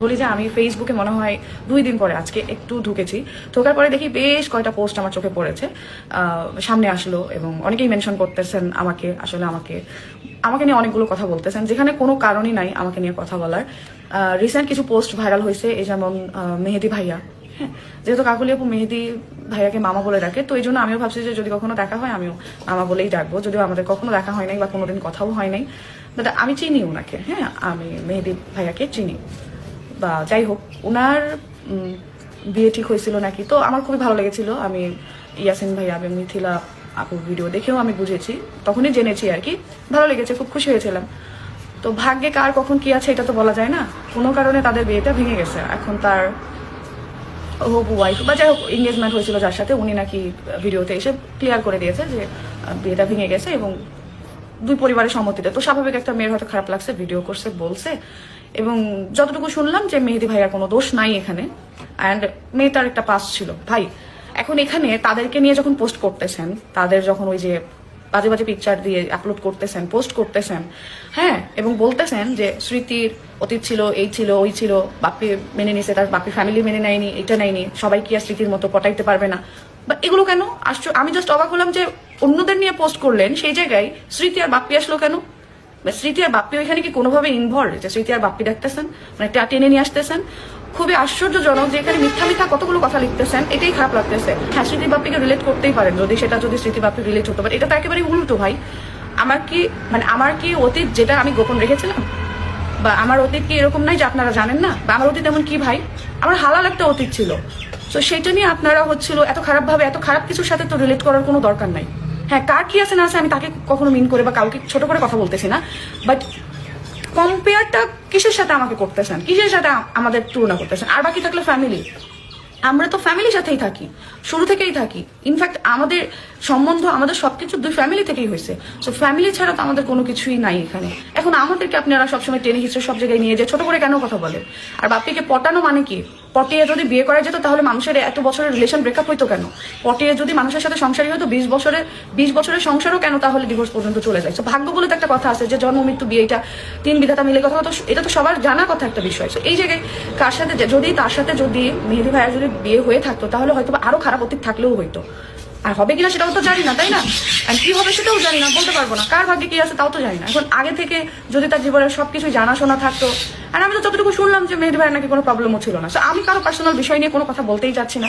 বলি যে আমি ফেসবুকে মনে হয় 2 দিন পরে আজকে একটু ঢুকেছি। ঢোকার পরে দেখি বেশ কয়টা পোস্ট আমার চোখে পড়েছে, সামনে আসলো এবং অনেকেই মেনশন করতেছেন আমাকে, আসলে আমাকে নিয়ে অনেকগুলো কথা বলতেছেন যেখানে কোনো কারণই নাই আমাকে নিয়ে কথা বলার। রিসেন্ট কিছু পোস্ট ভাইরাল হয়েছে, এই যেমন মেহেদি ভাইয়া, হ্যাঁ, যেহেতু কাকলি আপু মেহেদি ভাইয়াকে মামা বলে ডাকে, তো এই জন্য আমিও ভাবছি যে যদি কখনো দেখা হয় আমিও মামা বলেই ডাকবো, যদিও আমাদের কখনো দেখা হয় নাই বা কোনোদিন কথাও হয় নাই, বাট আমি চিনি ওনাকে, হ্যাঁ, আমি মেহেদি ভাইয়াকে চিনি। বা যাই হোক, ওনার বিয়ে ঠিক হয়েছিল নাকি, তো আমার খুবই ভালো লেগেছিল। আমি ইয়াসিন ভাইয়া এবং মিথিলা আপুর ভিডিও দেখেও আমি বুঝেছি, তখনই জেনেছি আর কি, ভালো লেগেছে, খুব খুশি হয়েছিলাম। তো ভাগ্যে কার কখন কি আছে এটা তো বলা যায় না, কোনো কারণে তাদের বিয়েটা ভেঙে গেছে। এখন তার হবু ওয়াইফ বা যাই হোক এঙ্গেজমেন্ট হয়েছিল যার সাথে, উনি নাকি ভিডিওতে এসে ক্লিয়ার করে দিয়েছে যে বিয়েটা ভেঙে গেছে এবং দুই পরিবারের সম্মতিতে। তো স্বাভাবিক একটা মেয়ের হয়তো খারাপ লাগছে, ভিডিও করছে, বলছে। এবং যতটুকু শুনলাম যে মেহেদি ভাইয়ার কোনো দোষ নাই এখানে, অ্যান্ড মেয়েটার একটা পাস ছিল ভাই। এখন এখানে তাদেরকে নিয়ে যখন পোস্ট করতেছেন, তাদের যখন ওই যে বাজে বাজে পিকচার দিয়ে আপলোড করতেছেন, পোস্ট করতেছেন, হ্যাঁ, এবং বলতেছেন যে স্মৃতির অতীত ছিল, এই ছিল, ওই ছিল, বাপি মেনে নিছে, তার বাপি ফ্যামিলি মেনে নেয়নি, এটা নেয়নি, সবাই কি আর স্মৃতির মতো পটাইতে পারবে না, বা এগুলো কেন আসছো? আমি জাস্ট অবাক হলাম যে অন্যদের নিয়ে পোস্ট করলেন, সেই জায়গায় স্মৃতি আর বাপ্পি আসলো কেন? স্মৃতি আর বাপ্পি ওইখানে কি কোনোভাবে ইনভলভ, যে স্মৃতি আর বাপ্পি দেখতেছেন, মানে টেনে নিয়ে আসতেছেন? খুবই আশ্চর্যজনক যে এখানে মিথ্যা মিথ্যা কতগুলো কথা লিখতেছেন, এটাই খারাপ লাগতেছে। হ্যাঁ, স্মৃতি বাপ্পিকে রিলেট করতেই পারেন যদি স্মৃতি বাপ্পি রিলেট হতে পারে, এটা তো একেবারেই উল্টো ভাই। আমার কি অতীত যেটা আমি গোপন রেখেছিলাম, বা আমার অতীত কি এরকম নাই যে আপনারা জানেন না, বা আমার অতীত এমন কি ভাই? আমার হালাল একটা অতীত ছিল, তো সেটা নিয়ে আপনারা হচ্ছিল এত খারাপভাবে, এত খারাপ কিছুর সাথে তো রিলেট করার কোনো দরকার নাই। হ্যাঁ, কার কি আছে না আছে আমি তাকে কখনো মিন করে বা কাউকে ছোট করে কথা বলতেছি না, বাট কম্পেয়ারটা কিসের সাথে আমাকে করতেছেন, কিসের সাথে আমাদের তুলনা করতেছেন? আর বাকি থাকলে ফ্যামিলি, আমরা তো ফ্যামিলির সাথেই থাকি, শুরু থেকেই থাকি। ইনফ্যাক্ট আমাদের সম্বন্ধ, আমাদের সবকিছু দুই ফ্যামিলি থেকেই হয়েছে। সো ফ্যামিলি ছাড়া তো আমাদের কোনো কিছুই নাই এখানে। এখন আমাদেরকে আপনারা সবসময় টেনে হিচড়ে সব জায়গায় নিয়ে যায়, ছোট করে কেন কথা বলেন? আর বাপ্পিকে পটানো মানে কি? পটিয়ে যদি বিয়ে করা যেত তাহলে মানুষের এত বছরের রিলেশন ব্রেকআপ হইতো কেন? পটিয়ে যদি মানুষের সাথে সংসারই হতো 20 বছরের সংসারও কেন তাহলে ডিভোর্স পর্যন্ত চলে যায়? তো ভাগ্য বলে তো একটা কথা আছে যে জন্ম মৃত্যু বিয়ে, এটা 3 বিধাতা মিলে কথা, তো এটা তো সবার জানা কথা একটা বিষয়। তো এই জায়গায় তার সাথে যদি মেহেদি ভাইয়ার যদি বিয়ে হয়ে থাকতো তাহলে হয়তো আরো খারাপ অতীত থাকলেও হইতো। আর হবে কিনা সেটাও তো জানি না, তাই না? আর কি হবে সেটাও জানি না, বলতে পারবো না। কার ভাগ্যে কি আছে তাও তো জানি না। এখন আগে থেকে যদি তার জীবনের সবকিছু জানাশোনা থাকতো, আর আমি তো যতটুকু শুনলাম যে মেহেদি ভাইয়ের নাকি কোনো প্রবলেমও ছিল না, আমি কারো পার্সোনাল বিষয় নিয়ে কোনো কথা বলতেই চাচ্ছি না।